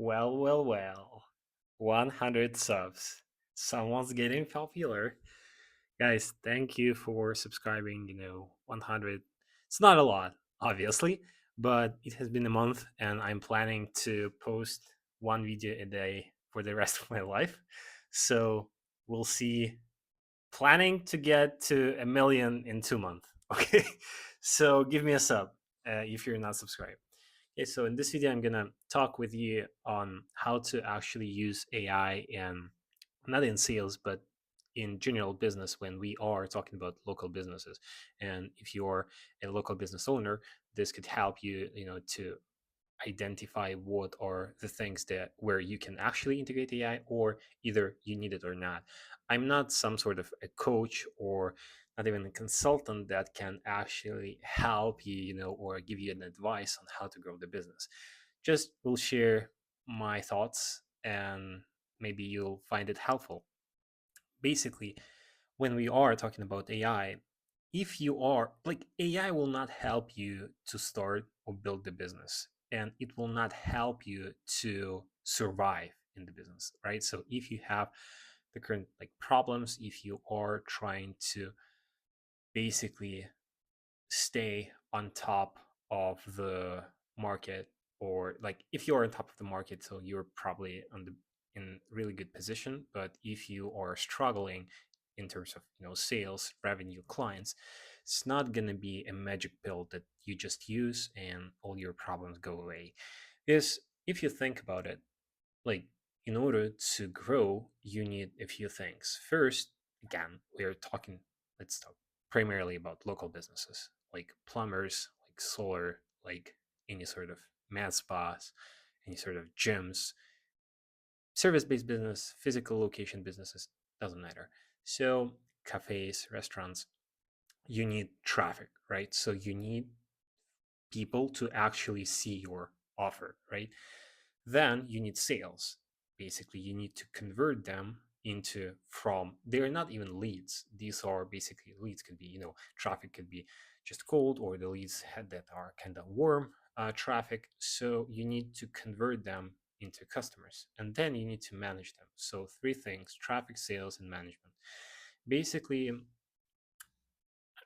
Well. 100 subs. Someone's getting popular. Guys, thank you for subscribing. 100. It's not a lot, obviously, but it has been a month and I'm planning to post one video a day for the rest of my life. So we'll see. Planning to get to a million in 2 months. Okay. So give me a sub if you're not subscribed. Okay, so in this video, I'm gonna talk with you on how to actually use AI in not in sales, but in general business when we are talking about local businesses. And if you're a local business owner, this could help you, to identify what are the things that where you can actually integrate AI, or either you need it or not. I'm not some sort of a coach or not even a consultant that can actually help you, or give you an advice on how to grow the business. Just will share my thoughts and maybe you'll find it helpful. Basically, when we are talking about AI, if you are like AI will not help you to start or build the business, and it will not help you to survive in the business, right? So if you have the current like problems, if you are trying to basically stay on top of the market, or like if you're on top of the market, so you're probably on the in really good position. But if you are struggling in terms of sales, revenue, clients, it's not going to be a magic pill that you just use and all your problems go away. Because if you think about it, like in order to grow, you need a few things. First, again, we're talking, let's talk primarily about local businesses like plumbers, like solar, like any sort of med spas, any sort of gyms, service-based business, physical location businesses, doesn't matter. So cafes, restaurants, you need traffic, right? So you need people to actually see your offer, right? Then you need sales. Basically, you need to convert them into from they're not even leads. These are basically leads could be, traffic could be just cold, or the leads that are kind of warm traffic. So you need to convert them into customers, and then you need to manage them. So three things: traffic, sales, and management. Basically,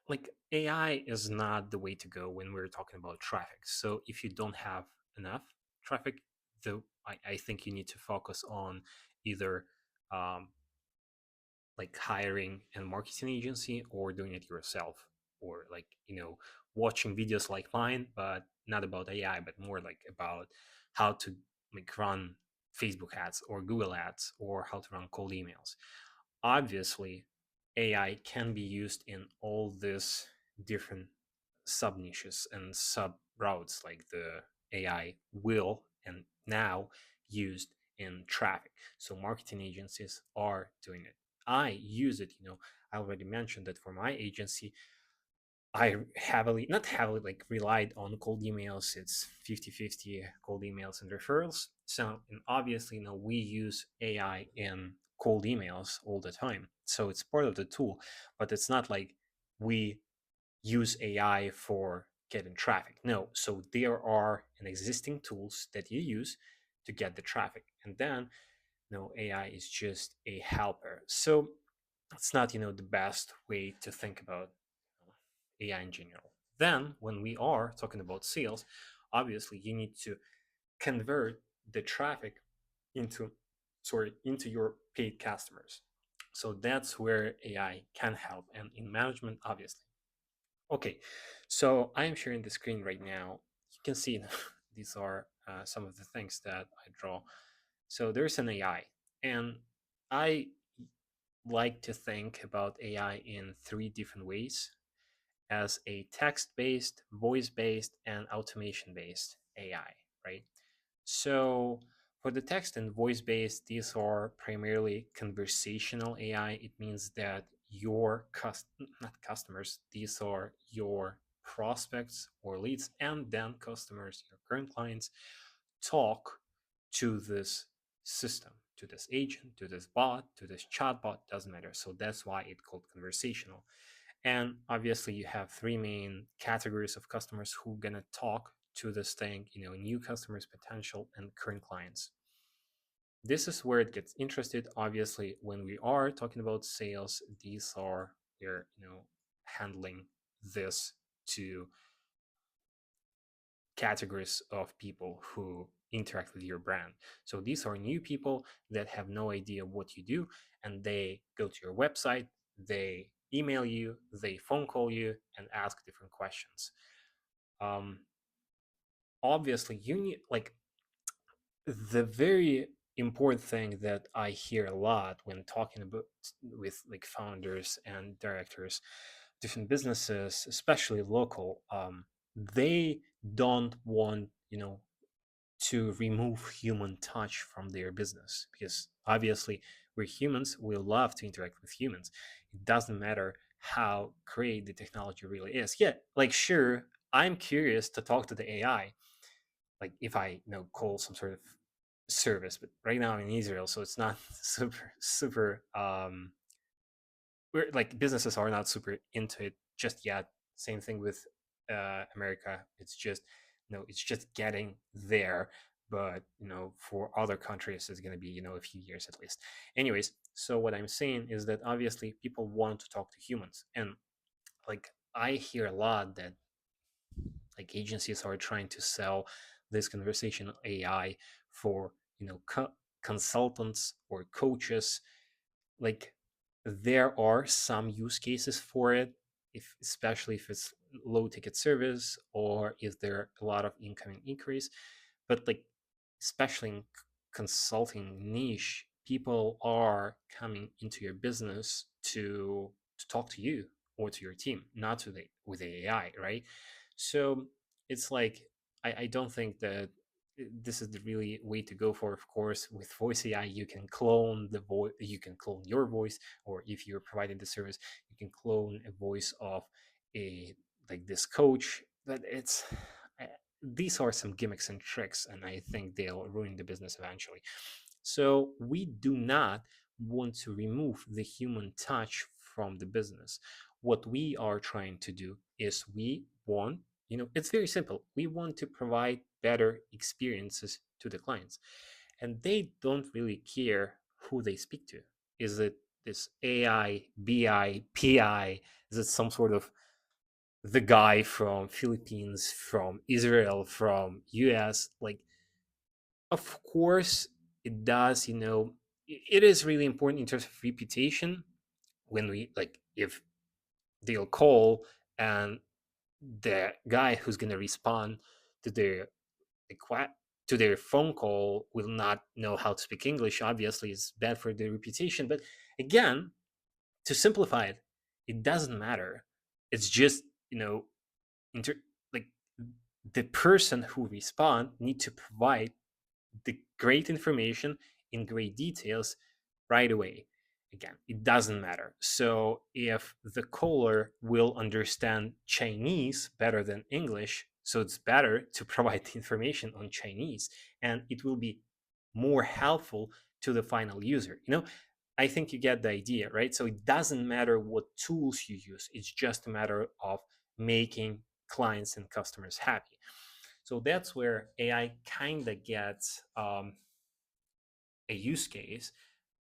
like AI is not the way to go when we're talking about traffic. So if you don't have enough traffic, I think you need to focus on either um, like hiring a marketing agency or doing it yourself, or like watching videos like mine, but not about AI, but more like about how to like run Facebook ads or Google ads, or how to run cold emails. Obviously, AI can be used in all these different sub niches and sub routes, like the AI will and now used in traffic. So marketing agencies are doing it. I use it, I already mentioned that for my agency, I heavily, not heavily, like relied on cold emails. It's 50-50 cold emails and referrals. So, and obviously, we use AI in cold emails all the time. So it's part of the tool, but it's not like we use AI for getting traffic. No. So there are an existing tools that you use to get the traffic. And then, AI is just a helper. So it's not, the best way to think about AI in general. Then, when we are talking about sales, obviously you need to convert the traffic into into your paid customers. So that's where AI can help, and in management, obviously. Okay, so I am sharing the screen right now. You can see these are some of the things that I draw. So there's an AI, and I like to think about AI in three different ways: as a text based, voice based, and automation based AI, right? So for the text and voice based, these are primarily conversational AI. It means that your not customers, these are your prospects or leads, and then customers, your current clients, talk to this system, to this agent, to this bot, to this chatbot, doesn't matter. So that's why it's called conversational. And obviously, you have three main categories of customers who are gonna talk to this thing, new customers, potential, and current clients. this is where it gets interested. Obviously, when we are talking about sales, these are they're handling this to categories of people who interact with your brand. So these are new people that have no idea what you do, and they go to your website, they email you, they phone call you, and ask different questions. Um, Obviously, you need like the very important thing that I hear a lot when talking about with like founders and directors, different businesses, especially local. They don't want to remove human touch from their business because obviously we're humans. We love to interact with humans. It doesn't matter how great the technology really is. Yeah, like sure, I'm curious to talk to the AI, like if I call some sort of service, but right now I'm in Israel, so it's not super we're like businesses are not super into it just yet. Same thing with America. It's just it's just getting there. But for other countries, it's going to be a few years at least. Anyways, so what I'm saying is that obviously people want to talk to humans, and like I hear a lot that like agencies are trying to sell this conversational AI for consultants or coaches. Like there are some use cases for it, if especially if it's low ticket service or if there are a lot of incoming inquiries. But like especially in consulting niche, people are coming into your business to talk to you or to your team, not to the with the AI, right? So it's like I don't think that this is the really way to go for. Of course, with voice AI, you can clone the voice, you can clone your voice, or if you're providing the service, you can clone a voice of a like this coach. But it's these are some gimmicks and tricks, and I think they'll ruin the business eventually. So we do not want to remove the human touch from the business. What we are trying to do is we want, it's very simple. We want to provide better experiences to the clients, and they don't really care who they speak to. Is it this AI, BI, PI? Is it some sort of the guy from Philippines, from Israel, from US? Like, of course, it does. It is really important in terms of reputation when we like if they'll call and the guy who's going to respond to their to their phone call will not know how to speak English. Obviously, it's bad for their reputation. But again, to simplify it, it doesn't matter. It's just inter- like the person who respond need to provide the great information in great details right away. Again, it doesn't matter. So if the caller will understand Chinese better than English, so it's better to provide the information on Chinese, and it will be more helpful to the final user. I think you get the idea, right? So it doesn't matter what tools you use, it's just a matter of making clients and customers happy. So that's where AI kind of gets a use case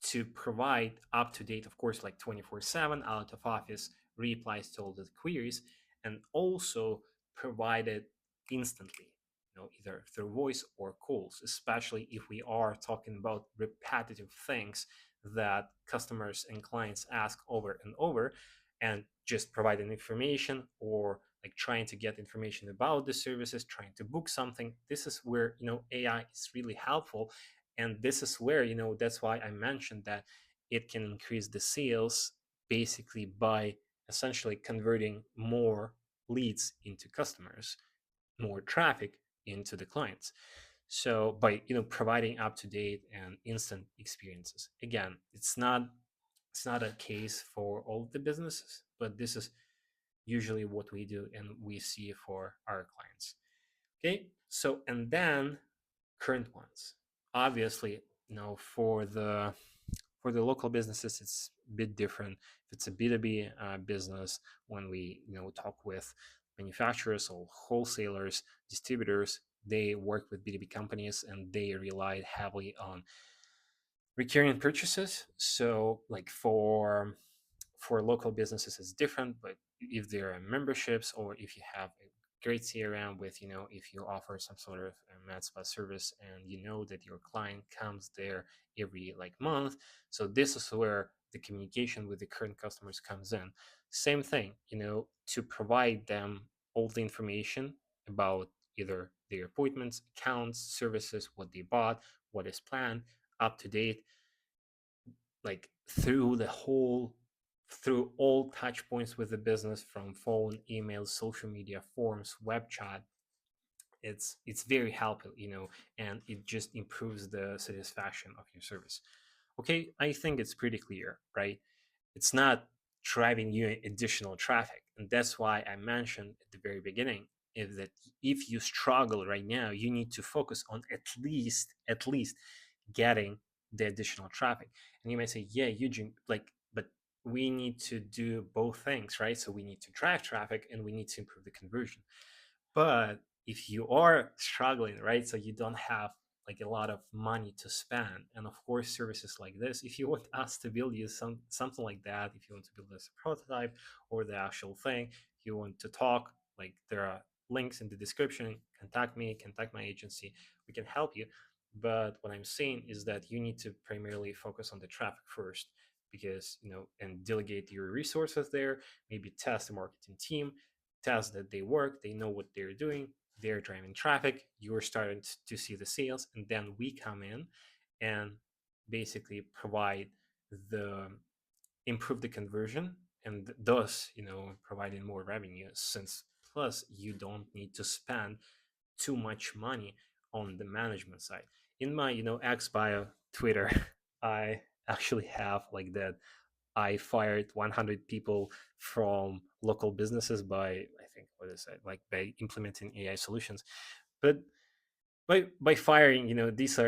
to provide up to date, of course, like 24/7 out of office replies to all the queries, and also provide it instantly, either through voice or calls, especially if we are talking about repetitive things that customers and clients ask over and over, and just providing information or like trying to get information about the services, trying to book something. This is where AI is really helpful, and this is where that's why I mentioned that it can increase the sales basically by essentially converting more leads into customers, more traffic into the clients. So by providing up to date and instant experiences. Again, it's not a case for all the businesses, but this is usually what we do and we see for our clients. Okay, so and then current ones. Obviously, for the local businesses, it's a bit different. If it's a B2B business, when we talk with manufacturers or wholesalers, distributors, they work with B2B companies and they rely heavily on recurring purchases. So like for local businesses it's different, but if there are memberships or if you have a great CRM with, if you offer some sort of med spa service and you know that your client comes there every like month, so this is where the communication with the current customers comes in. Same thing, to provide them all the information about either their appointments, accounts, services, what they bought, what is planned, up to date, like through all touch points with the business, from phone, email, social media, forms, web chat. It's very helpful, and it just improves the satisfaction of your service. Okay, I think it's pretty clear, right? It's not driving you additional traffic, and that's why I mentioned at the very beginning, is that if you struggle right now, you need to focus on at least getting the additional traffic. And you might say, yeah, Eugene, like, but we need to do both things, right? So we need to drive traffic and we need to improve the conversion. But if you are struggling, right, so you don't have like a lot of money to spend, and of course services like this, if you want us to build you something like that, if you want to build us a prototype or the actual thing, if you want to talk, like there are links in the description, contact me, contact my agency, we can help you. But what I'm saying is that you need to primarily focus on the traffic first, because and delegate your resources there, maybe test the marketing team, test that they work, they know what they're doing, they're driving traffic, you're starting to see the sales, and then we come in and basically provide the improve the conversion, and thus providing more revenue, since plus you don't need to spend too much money on the management side. In my X bio Twitter, I actually have like that I fired 100 people from local businesses by, I think, what is it, like by implementing AI solutions. But by firing, this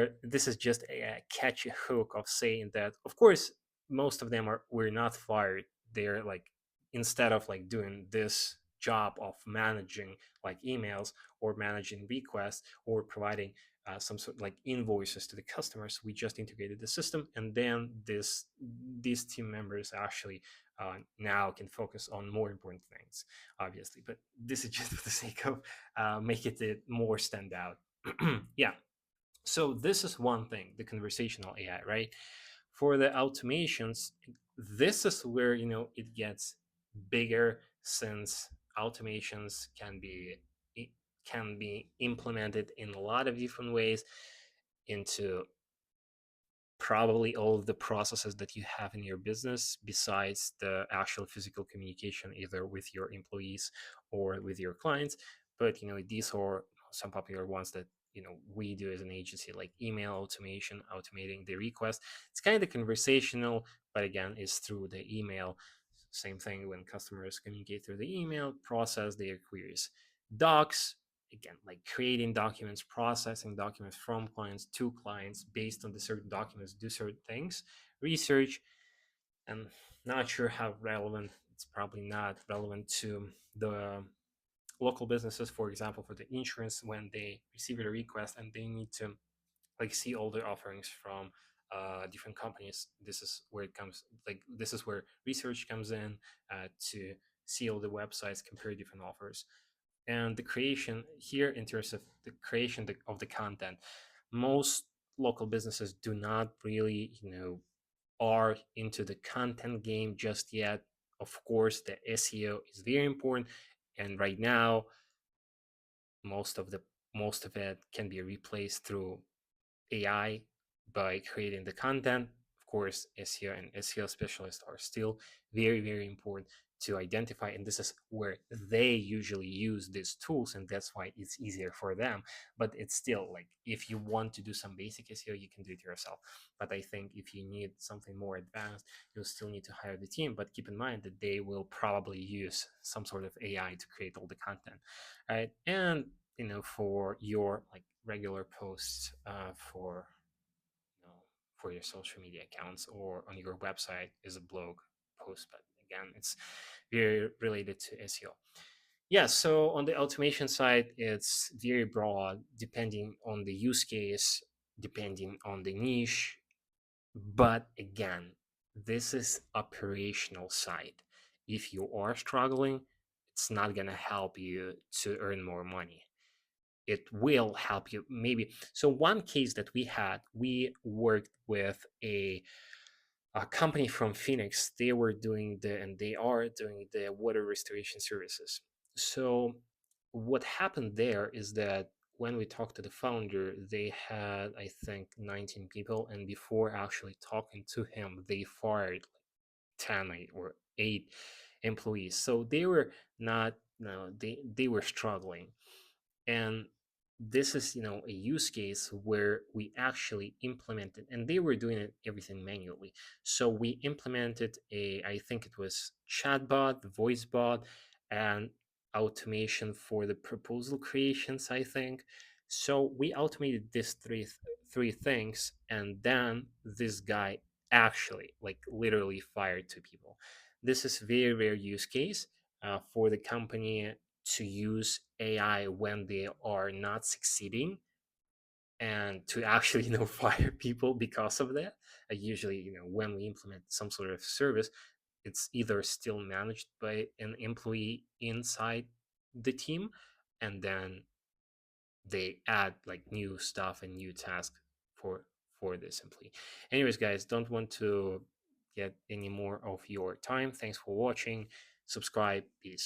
is just a catchy hook of saying that, of course, most of them were not fired. They're like, instead of like doing this job of managing like emails or managing requests or providing some sort of like invoices to the customers, we just integrated the system, and then these team members actually now can focus on more important things, obviously. But this is just for the sake of making it more stand out. Yeah. So this is one thing, the conversational AI, right? For the automations, this is where it gets bigger, since automations can be implemented in a lot of different ways into probably all of the processes that you have in your business, besides the actual physical communication either with your employees or with your clients. But these are some popular ones that we do as an agency, like email automation, automating the request. It's kind of conversational, but again, it's through the email. Same thing when customers communicate through the email, process their queries. Docs, again, like creating documents, processing documents from clients to clients based on the certain documents, do certain things. Research, and not sure how relevant, it's probably not relevant to the local businesses, for example, for the insurance, when they receive a request and they need to like see all the offerings from different companies. This is where it comes, like this is where research comes in, to see all the websites, compare different offers. And the creation here, in terms of the creation of the content, most local businesses do not really are into the content game just yet. Of course, the SEO is very important, and right now most of the most of it can be replaced through AI by creating the content. Of course, SEO and SEO specialists are still very, very important to identify. And this is where they usually use these tools. And that's why it's easier for them. But it's still like, if you want to do some basic SEO, you can do it yourself. But I think if you need something more advanced, you'll still need to hire the team. But keep in mind that they will probably use some sort of AI to create all the content. Right. And for your like regular posts, for your social media accounts or on your website is a blog post, but again, it's very related to SEO. Yeah, so on the automation side, it's very broad, depending on the use case, depending on the niche. But again, this is operational side. If you are struggling, it's not going to help you to earn more money. It will help you maybe. So one case that we had, we worked with a company from Phoenix. They were doing the and they are doing the water restoration services. So what happened there is that when we talked to the founder, they had, I think, 19 people, and before actually talking to him, they fired 10 or 8 employees. So they were not, no, they were struggling. And this is, a use case where we actually implemented, and they were doing it everything manually. So we implemented a, I think it was chatbot, voice bot, and automation for the proposal creations, I think. So we automated these three things, and then this guy actually, like, literally fired 2 people. This is very rare use case for the company to use AI when they are not succeeding, and to actually, fire people because of that. Usually, when we implement some sort of service, it's either still managed by an employee inside the team, and then they add like new stuff and new tasks for this employee. Anyways, guys, don't want to get any more of your time. Thanks for watching. Subscribe. Peace.